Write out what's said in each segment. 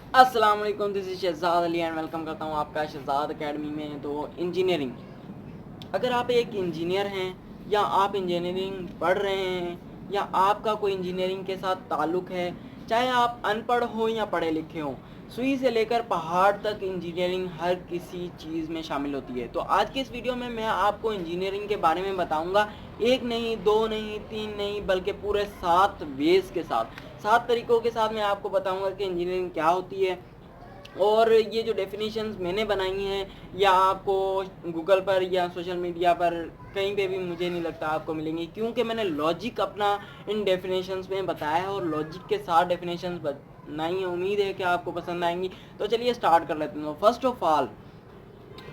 अस्सलाम वालेकुम, this is Shahzad Ali and welcome करता हूँ आपका शहजाद एकेडमी में। तो इंजीनियरिंग, अगर आप एक इंजीनियर हैं या आप इंजीनियरिंग पढ़ रहे हैं या आपका कोई इंजीनियरिंग के साथ ताल्लुक़ है, चाहे आप अनपढ़ हो या पढ़े लिखे हों, सुई से लेकर पहाड़ तक इंजीनियरिंग हर किसी चीज़ में शामिल होती है। तो आज की इस वीडियो में मैं आपको इंजीनियरिंग के बारे में बताऊंगा, एक नहीं, दो नहीं, तीन नहीं, बल्कि पूरे 7 वेज के साथ, 7 तरीक़ों के साथ मैं आपको बताऊंगा कि इंजीनियरिंग क्या होती है। और ये जो डेफिनेशंस मैंने बनाई हैं या आपको गूगल पर या सोशल मीडिया पर कहीं पे भी मुझे नहीं लगता आपको मिलेंगी, क्योंकि मैंने लॉजिक अपना इन डेफिनेशंस में बताया है और लॉजिक के साथ डेफिनेशंस बनाई है। उम्मीद है कि आपको पसंद आएंगी। तो चलिए स्टार्ट कर लेते हैं। First of all,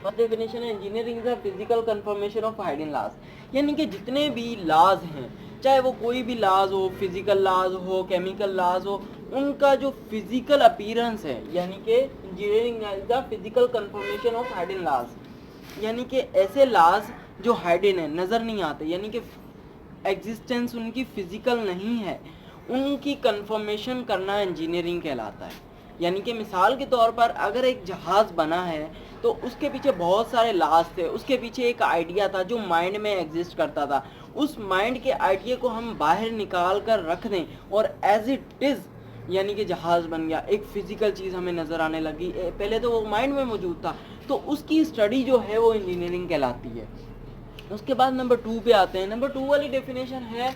first definition है engineering is a physical confirmation of hidden laws. यानी कि जितने भी लॉज हैं, चाहे वो कोई भी लॉज हो, फिजिकल लॉज हो, केमिकल लॉज हो, उनका जो फिजिकल अपीयरेंस है, यानी कि engineering is a physical confirmation of hidden laws. यानी कि ऐसे लॉज जो हाइडन है, नज़र नहीं आते, यानी कि एग्जिस्टेंस उनकी फिजिकल नहीं है, उनकी कंफर्मेशन करना इंजीनियरिंग कहलाता है। यानी कि मिसाल के तौर पर अगर एक जहाज़ बना है तो उसके पीछे बहुत सारे लाज थे, उसके पीछे एक आइडिया था जो माइंड में एग्जिस्ट करता था। उस माइंड के आइडिया को हम बाहर निकाल कर रख दें और एज इट इज़, यानी कि जहाज़ बन गया, एक फिजिकल चीज़ हमें नज़र आने लगी। पहले तो वो माइंड में मौजूद था, तो उसकी स्टडी जो है वो इंजीनियरिंग कहलाती है। उसके बाद नंबर 2 पे आते हैं। नंबर 2 वाली डेफिनेशन है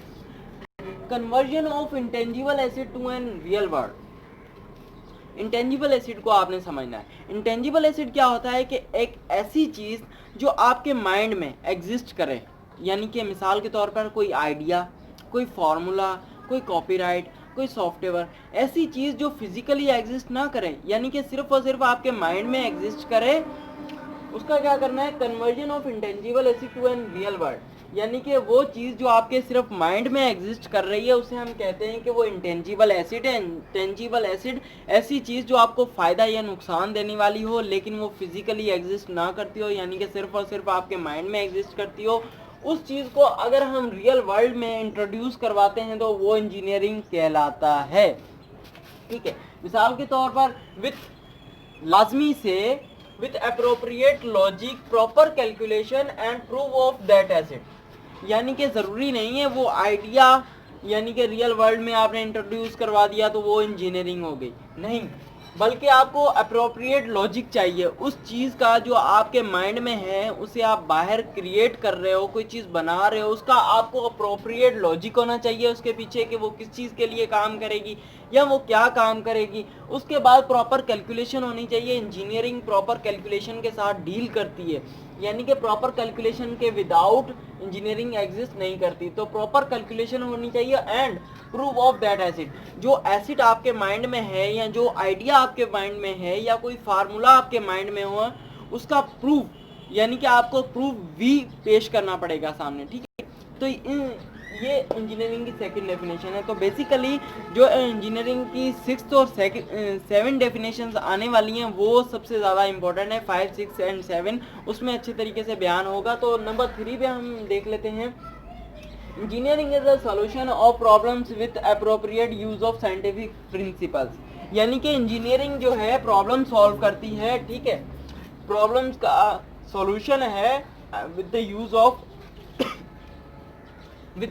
conversion of intangible asset to an real world. Intangible asset को आपने समझना है। इंटेंजिबल एसिड क्या होता है कि एक ऐसी चीज़ जो आपके माइंड में एग्जिस्ट करे, यानी कि मिसाल के तौर पर कोई आइडिया, कोई फार्मूला, कोई कॉपीराइट, कोई सॉफ्टवेयर, ऐसी चीज़ जो फिजिकली एग्जिस्ट ना करे, यानी कि सिर्फ और सिर्फ आपके माइंड में एग्जिस्ट करे, उसका क्या करना है, conversion of intangible asset to an real world. यानी कि वो चीज़ जो आपके सिर्फ माइंड में एग्जिस्ट कर रही है उसे हम कहते हैं कि वो इंटेंजिबल एसिड है। इंटेंजिबल एसिड ऐसी चीज़ जो आपको फ़ायदा या नुकसान देने वाली हो लेकिन वो फिजिकली एग्जिस्ट ना करती हो, यानी कि सिर्फ और सिर्फ आपके माइंड में एग्जिस्ट करती हो, उस चीज़ को अगर हम रियल वर्ल्ड में इंट्रोड्यूस करवाते हैं तो वो इंजीनियरिंग कहलाता है। ठीक है, मिसाल के तौर पर लाजमी से with appropriate logic proper calculation and prove of that acid. यानी कि ज़रूरी नहीं है वो आइडिया यानी कि रियल वर्ल्ड में आपने इंट्रोड्यूस करवा दिया तो वो इंजीनियरिंग हो गई, नहीं, बल्कि आपको अप्रोप्रिएट लॉजिक चाहिए। उस चीज़ का जो आपके माइंड में है उसे आप बाहर क्रिएट कर रहे हो, कोई चीज़ बना रहे हो, उसका आपको अप्रोप्रिएट लॉजिक होना चाहिए उसके पीछे कि वो किस चीज़ के लिए काम करेगी या वो क्या काम करेगी। उसके बाद प्रॉपर कैलकुलेशन होनी चाहिए। इंजीनियरिंग प्रॉपर कैलकुलेशन के साथ डील करती है, यानी कि प्रॉपर कैलकुलेशन के विदाउट इंजीनियरिंग एग्जिस्ट नहीं करती। तो प्रॉपर कैलकुलेशन होनी चाहिए and proof of that acid. जो एसिड आपके माइंड में है या जो आइडिया आपके माइंड में है या कोई फार्मूला आपके माइंड में हो, उसका प्रूफ, यानी कि आपको प्रूफ भी पेश करना पड़ेगा सामने। ठीक है, तो ये इंजीनियरिंग की सेकंड डेफिनेशन है। तो बेसिकली जो इंजीनियरिंग की 6 और 7 डेफिनेशंस आने वाली हैं वो सबसे ज़्यादा इंपॉर्टेंट है। 5, 6 एंड 7 उसमें अच्छे तरीके से बयान होगा। तो नंबर 3 पे हम देख लेते हैं, engineering is a solution of problems with appropriate use of scientific principles. यानी कि इंजीनियरिंग जो है प्रॉब्लम सॉल्व करती है। ठीक है, प्रॉब्लम्स का सॉल्यूशन है with the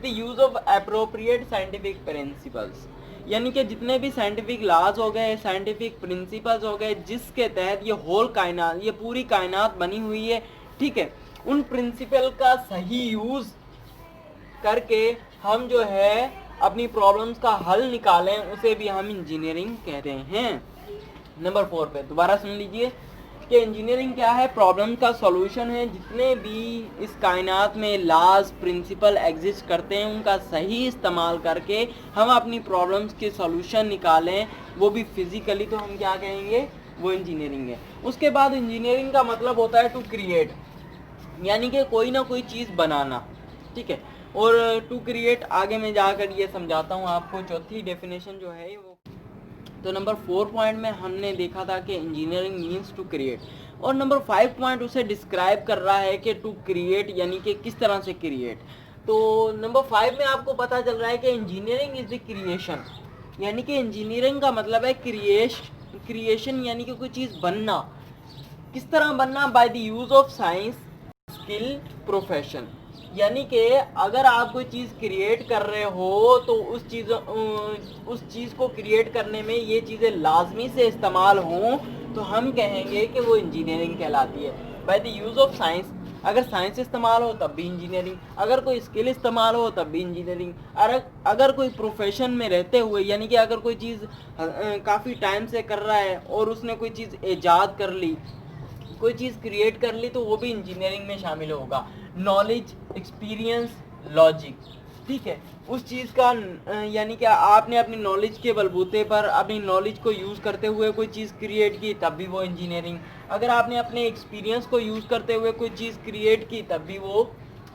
use of appropriate scientific principles. यानी कि जितने भी साइंटिफिक लॉज हो गए, साइंटिफिक प्रिंसिपल्स हो गए, जिसके तहत ये होल कायनात, ये पूरी कायनात बनी हुई है, ठीक है, उन प्रिंसिपल का सही यूज़ करके हम जो है अपनी प्रॉब्लम्स का हल निकालें, उसे भी हम इंजीनियरिंग कहते हैं। नंबर 4 पे दोबारा सुन लीजिए कि इंजीनियरिंग क्या है, प्रॉब्लम का सॉल्यूशन है। जितने भी इस कायनात में लॉज, प्रिंसिपल एग्जिस्ट करते हैं उनका सही इस्तेमाल करके हम अपनी प्रॉब्लम्स के सॉल्यूशन निकालें, वो भी फिजिकली, तो हम क्या कहेंगे, वो इंजीनियरिंग है। उसके बाद इंजीनियरिंग का मतलब होता है टू क्रिएट, यानी कि कोई ना कोई चीज़ बनाना। ठीक है, और टू क्रिएट आगे मैं जाकर ये समझाता हूँ आपको। चौथी डेफिनेशन जो है वो, तो नंबर 4 पॉइंट में हमने देखा था कि इंजीनियरिंग मीन्स टू क्रिएट, और नंबर 5 पॉइंट उसे डिस्क्राइब कर रहा है कि टू क्रिएट यानी कि किस तरह से क्रिएट। तो नंबर 5 में आपको पता चल रहा है कि इंजीनियरिंग इज द क्रिएशन, यानी कि इंजीनियरिंग का मतलब है क्रिएशन यानी कि कोई चीज़ बनना। किस तरह बनना? By the use of science, skill, profession. यानी कि अगर आप कोई चीज़ क्रिएट कर रहे हो तो उस चीज़ को क्रिएट करने में ये चीज़ें लाजमी से इस्तेमाल हों तो हम कहेंगे कि वो इंजीनियरिंग कहलाती है। By the use of science, अगर साइंस इस्तेमाल हो तब भी इंजीनियरिंग, अगर कोई स्किल इस्तेमाल हो तब भी इंजीनियरिंग, अगर कोई प्रोफेशन में रहते हुए यानी कि अगर कोई चीज़ काफ़ी टाइम से कर रहा है और उसने कोई चीज़ ईजाद कर ली, कोई चीज़ क्रिएट कर ली तो वो भी इंजीनियरिंग में शामिल होगा। नॉलेज, एक्सपीरियंस, लॉजिक, ठीक है, उस चीज़ का यानी कि आपने अपनी नॉलेज के बलबूते पर अपनी नॉलेज को यूज़ करते हुए कोई चीज़ क्रिएट की तब भी वो इंजीनियरिंग, अगर आपने अपने एक्सपीरियंस को यूज़ करते हुए कोई चीज़ क्रिएट की तब भी वो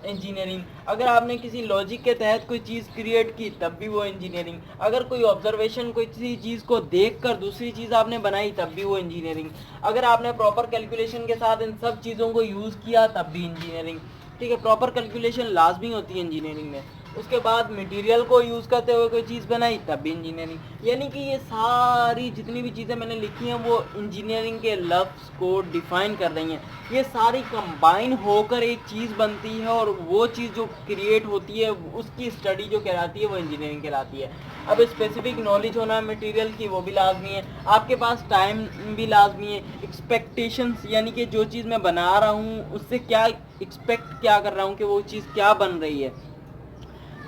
इंजीनियरिंग, अगर आपने किसी लॉजिक के तहत कोई चीज़ क्रिएट की तब भी वो इंजीनियरिंग, अगर कोई ऑब्जर्वेशन कोई किसी चीज़ को देखकर दूसरी चीज़ आपने बनाई तब भी वो इंजीनियरिंग, अगर आपने प्रॉपर कैलकुलेशन के साथ इन सब चीज़ों को यूज़ किया तब भी इंजीनियरिंग, ठीक है। प्रॉपर कैलकुलेशन लाजमी होती है इंजीनियरिंग में। उसके बाद मटेरियल को यूज़ करते हुए कोई चीज़ बनाई तब भी इंजीनियरिंग। यानी कि ये सारी जितनी भी चीज़ें मैंने लिखी हैं वो इंजीनियरिंग के लफ्ज़ को डिफ़ाइन कर रही हैं। ये सारी कंबाइन होकर एक चीज़ बनती है और वो चीज़ जो क्रिएट होती है उसकी स्टडी जो कहलाती है वो इंजीनियरिंग कहलाती है। अब स्पेसिफिक नॉलेज होना मटेरियल की वो भी लाजमी है, आपके पास टाइम भी लाजमी है, एक्सपेक्टेशंस यानी कि जो चीज़ मैं बना रहा हूँ उससे क्या एक्सपेक्ट क्या कर रहा हूँ कि वो चीज़ क्या बन रही है,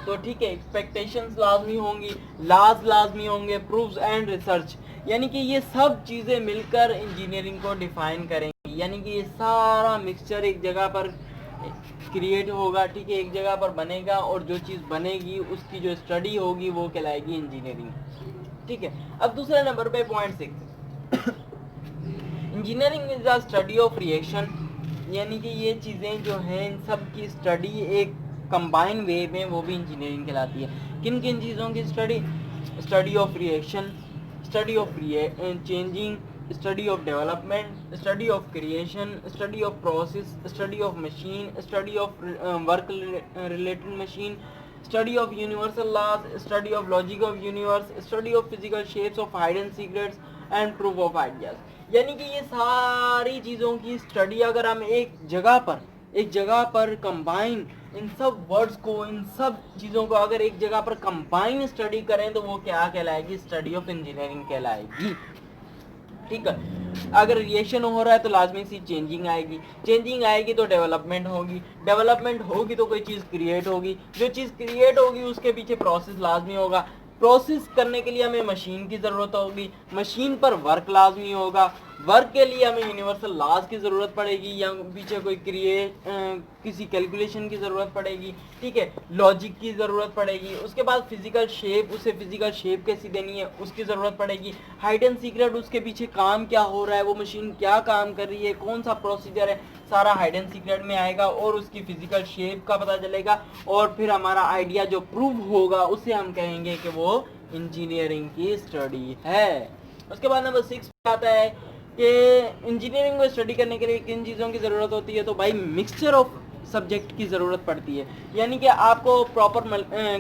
तो ठीक है, एक्सपेक्टेशंस लाजमी होंगी, लाज लाजमी होंगे, प्रूफ्स एंड रिसर्च, यानी कि ये सब चीज़ें मिलकर इंजीनियरिंग को डिफ़ाइन करेंगी। यानी कि ये सारा मिक्सचर एक जगह पर क्रिएट होगा, ठीक है, एक जगह पर बनेगा और जो चीज़ बनेगी उसकी जो स्टडी होगी वो कहलाएगी इंजीनियरिंग, ठीक है। अब दूसरे नंबर पे point 6, engineering is the study of reaction, यानी कि ये चीज़ें जो हैं इन सब की स्टडी एक कंबाइन वे में वो भी इंजीनियरिंग कहलाती है। किन किन चीज़ों की study? Study of reaction, study of changing, study of development, study of creation, study of process, study of machine, study of work related machine, study of universal laws, study of logic of universe, study of physical shapes of hidden secrets and proof of ideas. यानी कि ये सारी चीज़ों की study अगर हम एक जगह पर कंबाइन इन सब वर्ड्स को, इन सब चीज़ों को अगर एक जगह पर कंबाइन स्टडी करें तो वो क्या कहलाएगी? स्टडी ऑफ इंजीनियरिंग कहलाएगी, ठीक है। अगर रिएक्शन हो रहा है तो लाजमी सी चेंजिंग आएगी तो डेवलपमेंट होगी तो कोई चीज़ क्रिएट होगी, जो चीज़ क्रिएट होगी उसके पीछे प्रोसेस लाजमी होगा, प्रोसेस करने के लिए हमें मशीन की ज़रूरत होगी, मशीन पर वर्क लाजमी होगा, वर्क के लिए हमें यूनिवर्सल लॉज की ज़रूरत पड़ेगी या पीछे कोई किसी कैलकुलेशन की ज़रूरत पड़ेगी, ठीक है, लॉजिक की ज़रूरत पड़ेगी, उसके बाद फिजिकल शेप, उसे फिजिकल शेप कैसी देनी है उसकी ज़रूरत पड़ेगी, हाइडन सीक्रेट उसके पीछे काम क्या हो रहा है, वो मशीन क्या काम कर रही है, कौन सा प्रोसीजर है, सारा हाइडन सीक्रेट में आएगा और उसकी फिजिकल शेप का पता चलेगा और फिर हमारा आइडिया जो प्रूव होगा उसे हम कहेंगे कि वो इंजीनियरिंग की स्टडी है। उसके बाद नंबर 6 आता है कि इंजीनियरिंग को स्टडी करने के लिए किन चीज़ों की ज़रूरत होती है, तो भाई मिक्सचर ऑफ सब्जेक्ट की ज़रूरत पड़ती है। यानी कि आपको प्रॉपर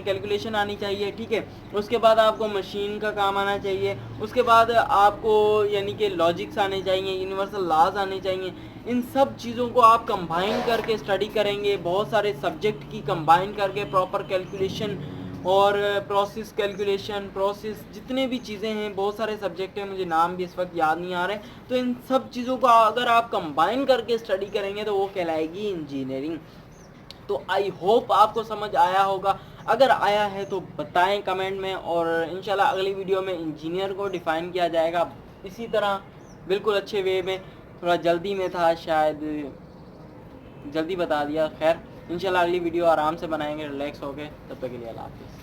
कैलकुलेशन आनी चाहिए, ठीक है, उसके बाद आपको मशीन का काम आना चाहिए, उसके बाद आपको यानी कि लॉजिक्स आने चाहिए, यूनिवर्सल लॉज आने चाहिए। इन सब चीज़ों को आप कंबाइन करके स्टडी करेंगे, बहुत सारे सब्जेक्ट की कंबाइन करके प्रॉपर कैलकुलेशन और प्रोसेस जितने भी चीज़ें हैं, बहुत सारे सब्जेक्ट हैं, मुझे नाम भी इस वक्त याद नहीं आ रहे, तो इन सब चीज़ों को अगर आप कंबाइन करके स्टडी करेंगे तो वो कहलाएगी इंजीनियरिंग। तो आई होप आपको समझ आया होगा, अगर आया है तो बताएं कमेंट में, और इंशाल्लाह अगली वीडियो में इंजीनियर को डिफ़ाइन किया जाएगा इसी तरह बिल्कुल अच्छे वे में। थोड़ा जल्दी में था, शायद जल्दी बता दिया, खैर इंशाल्लाह अगली वीडियो आराम से बनाएंगे रिलैक्स होके। तब तक के लिए अल्लाह हाफिज़।